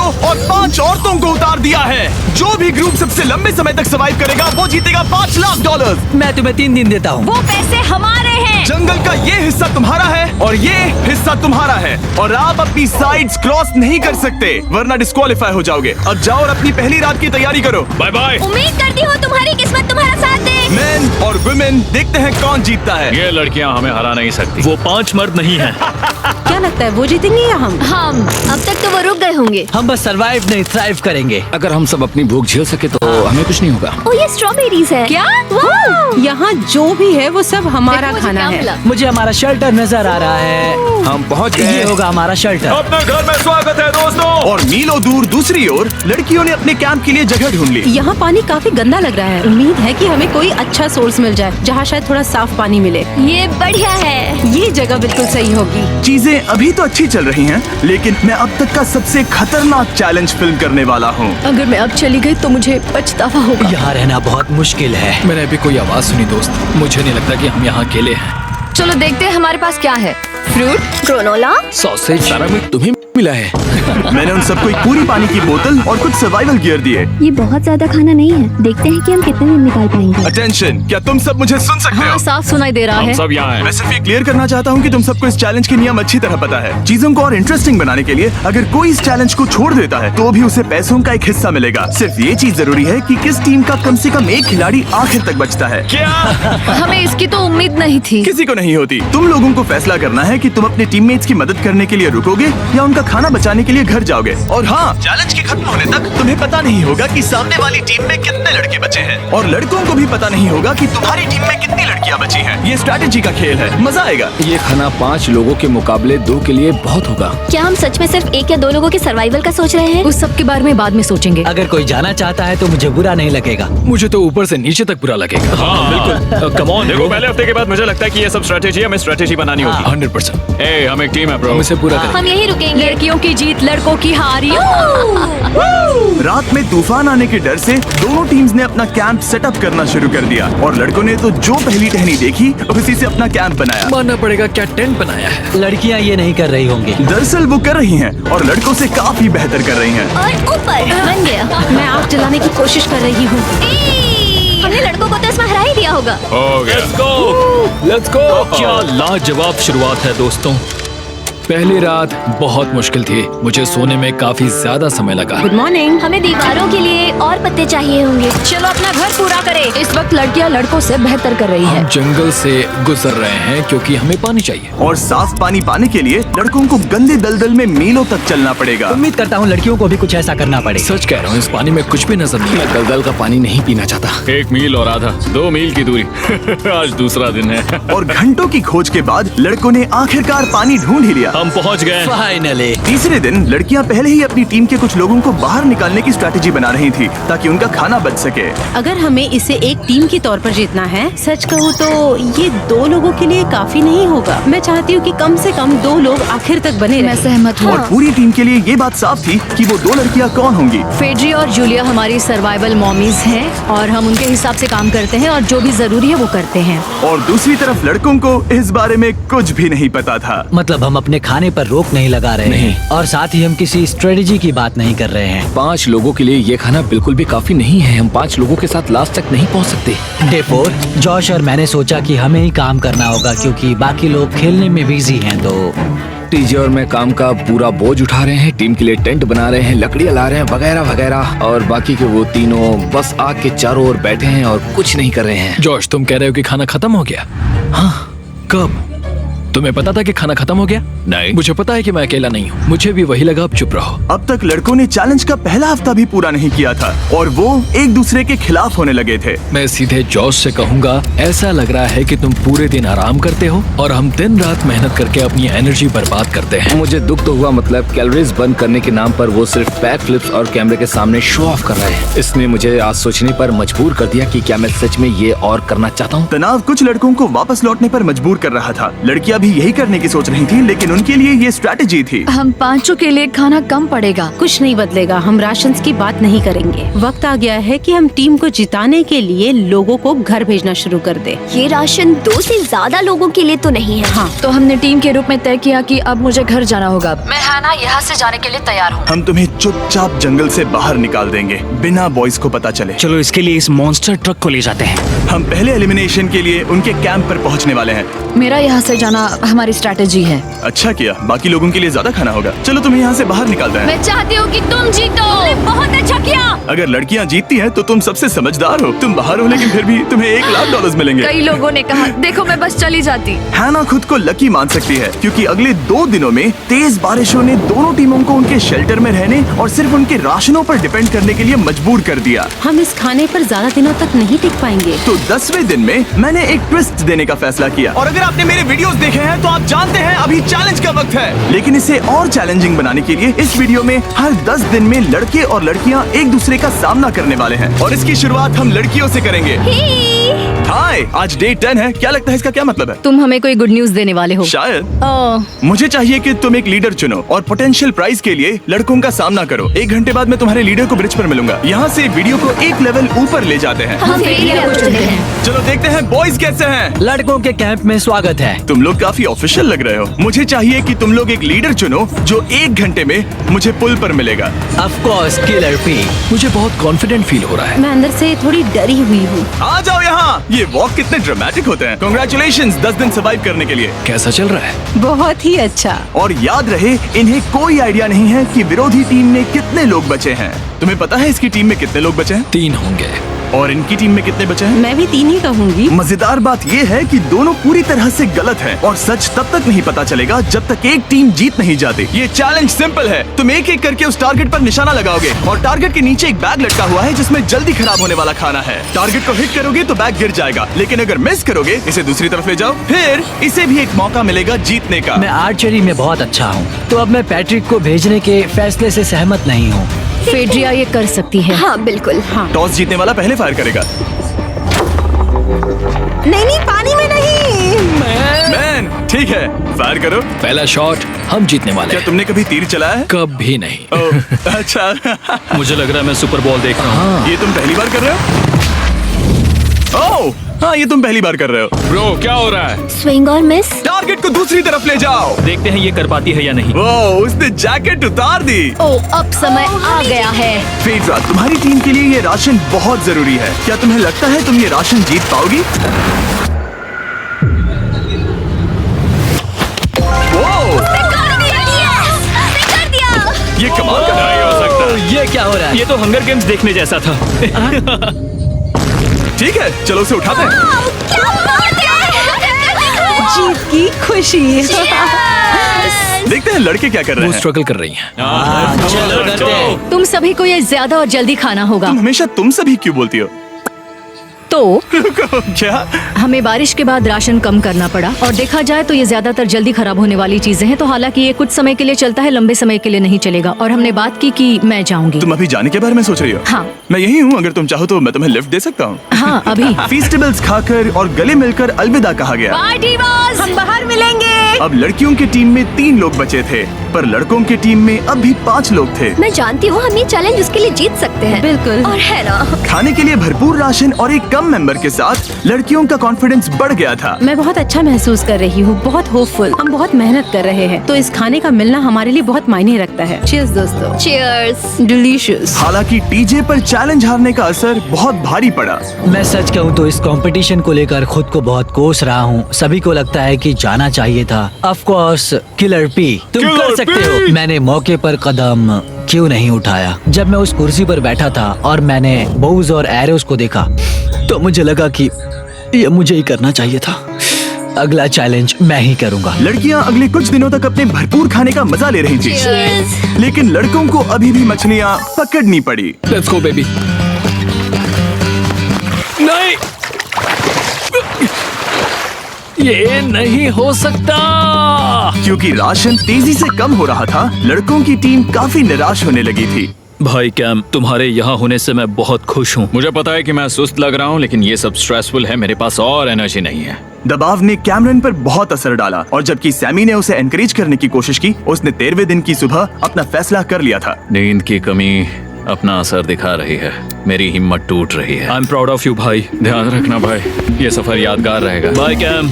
लड़कियों और 5 औरतों को उतार दिया है। जो भी ग्रुप सबसे लंबे समय तक सर्वाइव करेगा वो जीतेगा $5 लाख। मैं तुम्हें 3 दिन देता हूँ। वो पैसे हमारे हैं। जंगल का ये हिस्सा तुम्हारा है और ये हिस्सा तुम्हारा है और आप अपनी साइड्स क्रॉस नहीं कर सकते वरना डिस्क्वालीफाई हो जाओगे। अब जाओ और अपनी पहली रात की तैयारी करो। Bye bye. उम्मीद करती हूँ तुम्हारी किस्मत तुम्हारा साथ दे। मेन और वुमेन, देखते हैं कौन जीतता है। ये लड़कियां हमें हरा नहीं सकती। वो 5 मर्द नहीं हैं। क्या लगता है वो जीतेंगे या हम? अब तक तो वो रुक गए होंगे। हम बस सरवाइव नहीं थ्राइव करेंगे। अगर हम सब अपनी भूख झेल सके तो हमें कुछ नहीं होगा। ओ ये स्ट्रॉबेरीज है क्या? यहाँ जो भी है वो सब हमारा खाना है। मुझे हमारा शेल्टर नजर आ रहा है। हम पहुँच ये गए। होगा हमारा शेल्टर। अपने घर में स्वागत है दोस्तों। और मीलों दूर दूसरी ओर लड़कियों ने अपने कैंप के लिए जगह ढूंढ ली। यहाँ पानी काफी गंदा लग रहा है। उम्मीद है कि हमें कोई अच्छा सोर्स मिल जाए जहाँ शायद थोड़ा साफ पानी मिले। ये बढ़िया है। ये जगह बिल्कुल सही होगी। चीजें अभी तो अच्छी चल रही हैं, लेकिन मैं अब तक का सबसे खतरनाक चैलेंज फिल्म करने वाला हूँ। अगर मैं अब चली गई तो मुझे पछतावा होगा। यहाँ रहना बहुत मुश्किल है। मैंने अभी कोई आवाज सुनी दोस्त। मुझे नहीं लगता कि हम यहाँ अकेले हैं। चलो देखते हैं हमारे पास क्या है। फ्रूट, ग्रेनोला, सॉसेज, सारा मीट तुम्हें मिला है। मैंने उन सबको एक पूरी पानी की बोतल और कुछ सर्वाइवल गियर दिए। ये बहुत ज्यादा खाना नहीं है। देखते हैं कि हम कितने दिन निकाल पाएंगे। अटेंशन, क्या तुम सब मुझे सुन सकते हो? साफ सुनाई दे रहा हम सब यहाँ हैं। मैं सिर्फ ये क्लियर करना चाहता हूँ कि तुम सबको इस चैलेंज के नियम अच्छी तरह पता है। चीजों को और इंटरेस्टिंग बनाने के लिए अगर कोई इस चैलेंज को छोड़ देता है तो भी उसे पैसों का एक हिस्सा मिलेगा। सिर्फ ये चीज जरूरी है कि किस टीम का कम से कम एक खिलाड़ी आखिर तक बचता है। हमें इसकी तो उम्मीद नहीं थी। किसी को नहीं होती। तुम लोगों को फैसला करना है कि तुम अपने टीममेट्स की मदद करने के लिए रुकोगे या उनका खाना बचाने के लिए घर जाओगे। और हाँ, चैलेंज के खत्म होने तक तुम्हें पता नहीं होगा कि सामने वाली टीम में कितने लड़के बचे हैं और लड़कों को भी पता नहीं होगा कि तुम्हारी टीम में कितनी लड़कियां बची हैं। ये स्ट्रैटेजी का खेल है, मजा आएगा। ये खाना 5 लोगों के मुकाबले 2 के लिए बहुत होगा। क्या हम सच में सिर्फ 1 या 2 लोगों के सर्वाइवल का सोच रहे हैं? उस सब के बारे में बाद में सोचेंगे। अगर कोई जाना चाहता है तो मुझे बुरा नहीं लगेगा। मुझे तो ऊपर से नीचे तक बुरा लगेगा। हाँ बिल्कुल। कम ऑन, देखो पहले हफ्ते के बाद मुझे लगता है कि ये सब स्ट्रेटेजी हमें स्ट्रेटेजी बनानी होगी। 100%। ए, हम एक टीम है ब्रो। हम इसे पूरा करेंगे। हम यही रुकेंगे। लड़कियों की जीत, लड़कों की हार। रात में तूफान आने के डर से दोनों टीम्स ने अपना कैंप सेटअप करना शुरू कर दिया और लड़कों ने तो जो पहली टहनी देखी उसी से अपना कैंप बनाया। मानना पड़ेगा, क्या टेंट बनाया है। लड़कियाँ ये नहीं कर रही होंगी। दरअसल वो कर रही हैं और लड़कों से काफी बेहतर कर रही हैं। और ऊपर बन गया। मैं आग जलाने की कोशिश कर रही हूँ। हमने लड़कों को तो इसमें हरा ही दिया होगा। हो गया। Let's go. क्या लाजवाब शुरुआत है दोस्तों। पहली रात बहुत मुश्किल थी। मुझे सोने में काफी ज्यादा समय लगा। Good morning. हमें दीवारों के लिए और पत्ते चाहिए होंगे। चलो अपना घर पूरा करें। इस वक्त लड़कियां लड़कों से बेहतर कर रही है। हम जंगल से गुजर रहे हैं क्योंकि हमें पानी चाहिए। और साफ पानी पाने के लिए लड़कों को गंदे दलदल में मीलों तक चलना पड़ेगा। उम्मीद करता हूँ लड़कियों को भी कुछ ऐसा करना पड़ेगा। सच कह रहा हूँ, इस पानी में कुछ भी नजर नहीं मैं दलदल का पानी नहीं पीना चाहता। 1 मील और आधा, 2 मील की दूरी। आज दूसरा दिन है। और घंटों की खोज के बाद लड़कों ने आखिरकार पानी ढूंढ ही लिया। हम पहुँच गए। फाइनली। तीसरे दिन लड़कियां पहले ही अपनी टीम के कुछ लोगों को बाहर निकालने की स्ट्रैटेजी बना रही थी ताकि उनका खाना बच सके। अगर हमें इसे एक टीम के तौर पर जीतना है, सच कहूँ तो ये 2 लोगों के लिए काफी नहीं होगा। मैं चाहती हूँ कि कम से कम 2 लोग आखिर तक बने मैं रहें। सहमत हूँ। और पूरी टीम के लिए ये बात साफ थी कि वो 2 लड़कियां कौन होंगी। फेड्री और जूलिया हमारी सर्वाइवल मॉमीज हैं और हम उनके हिसाब से काम करते हैं और जो भी जरूरी है वो करते हैं। और दूसरी तरफ लड़कों को इस बारे में कुछ भी नहीं पता था। मतलब हम अपने खाने पर रोक नहीं लगा रहे हैं और साथ ही हम किसी स्ट्रेटेजी की बात नहीं कर रहे हैं। 5 लोगों के लिए ये खाना बिल्कुल भी काफी नहीं है। हम 5 लोगों के साथ लास्ट तक नहीं पहुंच सकते। डे 4, जॉश और मैंने सोचा कि हमें ही काम करना होगा क्योंकि बाकी लोग खेलने में बिजी हैं। तो टीजे और मैं काम का पूरा बोझ उठा रहे हैं। टीम के लिए टेंट बना रहे हैं, लकड़ियां ला रहे हैं, वगैरह वगैरह। और बाकी के वो तीनों बस आग के चारों ओर बैठे हैं और कुछ नहीं कर रहे हैं। जॉश, तुम कह रहे हो कि खाना खत्म हो गया? हाँ, कब? तुम्हें पता था कि खाना खत्म हो गया? नहीं। मुझे पता है कि मैं अकेला नहीं हूँ। मुझे भी वही लगा। अब चुप रहो। अब तक लड़कों ने चैलेंज का पहला हफ्ता भी पूरा नहीं किया था और वो एक दूसरे के खिलाफ होने लगे थे। मैं सीधे जॉश से कहूँगा, ऐसा लग रहा है कि तुम पूरे दिन आराम करते हो और हम दिन रात मेहनत करके अपनी एनर्जी बर्बाद करते हैं। मुझे दुख तो हुआ, मतलब कैलोरीज बर्न करने के नाम पर वो सिर्फ बैक फ्लिप्स और कैमरे के सामने शो ऑफ कर रहे हैं। इसने मुझे आज सोचने पर मजबूर कर दिया कि क्या मैं सच में ये और करना चाहता हूँ। तनाव कुछ लड़कों को वापस लौटने पर मजबूर कर रहा था। लड़कियां भी यही करने की सोच रही थी, लेकिन उनके लिए ये स्ट्रैटेजी थी। हम पांचों के लिए खाना कम पड़ेगा। कुछ नहीं बदलेगा, हम राशन की बात नहीं करेंगे। वक्त आ गया है कि हम टीम को जिताने के लिए लोगों को घर भेजना शुरू कर दे। ये राशन 2 से ज्यादा लोगों के लिए तो नहीं है। हाँ, तो हमने टीम के रूप में तय किया कि अब मुझे घर जाना होगा। मैं हैना यहाँ से जाने के लिए तैयार हूँ। हम तुम्हें चुपचाप जंगल से बाहर निकाल देंगे बिना बॉयज को पता चले। चलो इसके लिए इस मॉन्स्टर ट्रक को ले जाते हैं। हम पहले एलिमिनेशन के लिए उनके कैंप पर पहुंचने वाले हैं। मेरा यहाँ से जाना हमारी स्ट्रैटेजी है। अच्छा किया, बाकी लोगों के लिए ज्यादा खाना होगा। चलो तुम्हें यहाँ से बाहर निकालते हैं। मैं चाहती हूँ कि तुम जीतो। बहुत अच्छा किया। अगर लड़कियाँ जीतती हैं तो तुम सबसे समझदार हो। तुम बाहर हो लेकिन फिर भी तुम्हें $1,00,000 मिलेंगे। कई लोगों ने कहा देखो मैं बस चली जाती। हैना खुद को लकी मान सकती है क्योंकि अगले 2 दिनों में तेज बारिशों ने दोनों टीमों को उनके शेल्टर में रहने और सिर्फ उनके राशनों पर डिपेंड करने के लिए मजबूर कर दिया। हम इस खाने पर ज्यादा दिनों तक नहीं टिक पाएंगे। तो 10वें दिन में मैंने एक ट्विस्ट देने का फैसला किया। और अगर आपने मेरे वीडियोस देखे हैं तो आप जानते हैं अभी चैलेंज का वक्त है। लेकिन इसे और चैलेंजिंग बनाने के लिए इस वीडियो में हर 10 दिन में लड़के और लड़कियां एक दूसरे का सामना करने वाले हैं और इसकी शुरुआत हम लड़कियों से करेंगे। हाय, आज डे 10 है। क्या लगता है इसका क्या मतलब है? तुम हमें कोई गुड न्यूज देने वाले हो शायद। ओह, मुझे चाहिए कि तुम एक लीडर चुनो और पोटेंशियल प्राइज के लिए लड़कों का सामना करो। 1 घंटे बाद मैं तुम्हारे लीडर को ब्रिज पर मिलूंगा। यहाँ से वीडियो को एक लेवल ऊपर ले जाते हैं। हम फेलियर को चुनते हैं। चलो देखते हैं बॉयज कैसे हैं। लड़कों के कैंप में स्वागत है। तुम लोग काफी ऑफिशियल लग रहे हो। मुझे चाहिए कि तुम लोग एक लीडर चुनो जो 1 घंटे में मुझे पुल पर मिलेगा। Of course killer P. मुझे बहुत कॉन्फिडेंट फील हो रहा है। मैं अंदर से थोड़ी डरी हुई हूँ। आ जाओ यहाँ। ये वॉक कितने ड्रामेटिक होते हैं। कांग्रेचुलेशंस 10 दिन सर्वाइव करने के लिए। कैसा चल रहा है? बहुत ही अच्छा। और याद रहे इन्हें कोई आइडिया नहीं है कि विरोधी टीम में कितने लोग बचे हैं। तुम्हें पता है इसकी टीम में कितने लोग बचे हैं? 3 होंगे। और इनकी टीम में कितने बचे हैं? मैं भी 3 ही कहूँगी। मजेदार बात ये है कि दोनों पूरी तरह से गलत हैं और सच तब तक नहीं पता चलेगा जब तक एक टीम जीत नहीं जाती। ये चैलेंज सिंपल है। तुम एक एक करके उस टारगेट पर निशाना लगाओगे और टारगेट के नीचे एक बैग लटका हुआ है जिसमें जल्दी खराब होने वाला खाना है। टारगेट को हिट करोगे तो बैग गिर जाएगा, लेकिन अगर मिस करोगे इसे दूसरी तरफ ले जाओ, फिर इसे भी एक मौका मिलेगा जीतने का। मैं आर्चरी में बहुत अच्छा हूँ, तो अब मैं पैट्रिक को भेजने के फैसले से सहमत नहीं हूँ। फेड्रिया ये कर सकती है। हाँ बिल्कुल। हाँ, टॉस जीतने वाला पहले फायर करेगा। नहीं पानी में नहीं। मैन ठीक है, फायर करो। पहला शॉट हम जीतने वाले क्या हैं। तुमने कभी तीर चलाया है? कभी नहीं। ओह, अच्छा। मुझे लग रहा है मैं सुपर बॉल देख रहा हूँ। ये तुम पहली बार कर रहे हो? ओह, हाँ ये तुम पहली बार कर रहे हो। ब्रो क्या हो रहा है? स्विंग और मिस। टारगेट को दूसरी तरफ ले जाओ। देखते हैं ये कर पाती है या नहीं। वो उसने जैकेट उतार दी। ओह, अब समय आ गया है। फेड्रा, तुम्हारी टीम के लिए ये राशन बहुत जरूरी है। क्या तुम्हें लगता है तुम ये राशन जीत पाओगी? वो, ये कमाल का नहीं हो सकता। ये क्या हो रहा है? ये तो हंगर गेम्स देखने जैसा था। ठीक है, चलो उसे उठाते हैं। जीत की खुशी। देखते हैं लड़के क्या कर रहे वो हैं। स्ट्रगल कर रही हैं। चलो करते हैं। तुम सभी को ये ज्यादा और जल्दी खाना होगा। तुम हमेशा तुम सभी क्यों बोलती हो? तो क्या? हमें बारिश के बाद राशन कम करना पड़ा और देखा जाए तो ये ज्यादातर जल्दी खराब होने वाली चीजें हैं। तो हालांकि ये कुछ समय के लिए चलता है, लंबे समय के लिए नहीं चलेगा। और हमने बात की कि मैं जाऊंगी। तुम अभी जाने के बारे में सोच रही हो? हाँ। मैं यही हूँ, अगर तुम चाहो तो मैं तुम्हें लिफ्ट दे सकता हूँ। हाँ अभी। फीस्टेबल्स खाकर और गले मिलकर अलविदा कहा गया। हम बाहर मिलेंगे। अब लड़कियों की टीम में 3 लोग बचे थे, पर लड़कों की टीम में अब भी 5 लोग थे। मैं जानती हूँ हम ये चैलेंज उसके लिए जीत सकते हैं। बिल्कुल। और है ना। खाने के लिए भरपूर राशन और एक कम मेंबर के साथ लड़कियों का कॉन्फिडेंस बढ़ गया था। मैं बहुत अच्छा महसूस कर रही हूँ, बहुत होपफुल। हम बहुत मेहनत कर रहे हैं, तो इस खाने का मिलना हमारे लिए बहुत मायने रखता है। चीयर्स दोस्तों। चीयर्स। डिलीशियस। हालांकि टीजे पर चैलेंज हारने का असर बहुत भारी पड़ा। मैं सच कहूँ तो इस कंपटीशन को लेकर खुद को बहुत कोस रहा हूँ। सभी को लगता है कि जाना चाहिए था। ऑफ कोर्स किलर पी, तुम कर सकते हो। मैंने मौके पर कदम क्यों नहीं उठाया? जब मैं उस कुर्सी पर बैठा था और मैंने बोव्स और एरोस को देखा तो मुझे लगा कि ये मुझे ही करना चाहिए था। अगला चैलेंज मैं ही करूंगा। लड़कियां अगले कुछ दिनों तक अपने भरपूर खाने का मजा ले रही थी, Cheers। लेकिन लड़कों को अभी भी मछलियां पकड़नी पड़ी। Let's go baby. नहीं, ये नहीं हो सकता। क्योंकि राशन तेजी से कम हो रहा था, लड़कों की टीम काफी निराश होने लगी थी। भाई कैम, तुम्हारे यहाँ होने से मैं बहुत खुश हूँ। मुझे पता है कि मैं सुस्त लग रहा हूँ, लेकिन ये सब स्ट्रेसफुल है। मेरे पास और एनर्जी नहीं है। दबाव ने कैमरन पर बहुत असर डाला और जबकि सैमी ने उसे एनकरेज करने की कोशिश की, उसने 13वें दिन की सुबह अपना फैसला कर लिया था। नींद की कमी अपना असर दिखा रही है। मेरी हिम्मत टूट रही है। I am proud of you भाई। ध्यान रखना भाई, ये सफर यादगार रहेगा। Bye cam.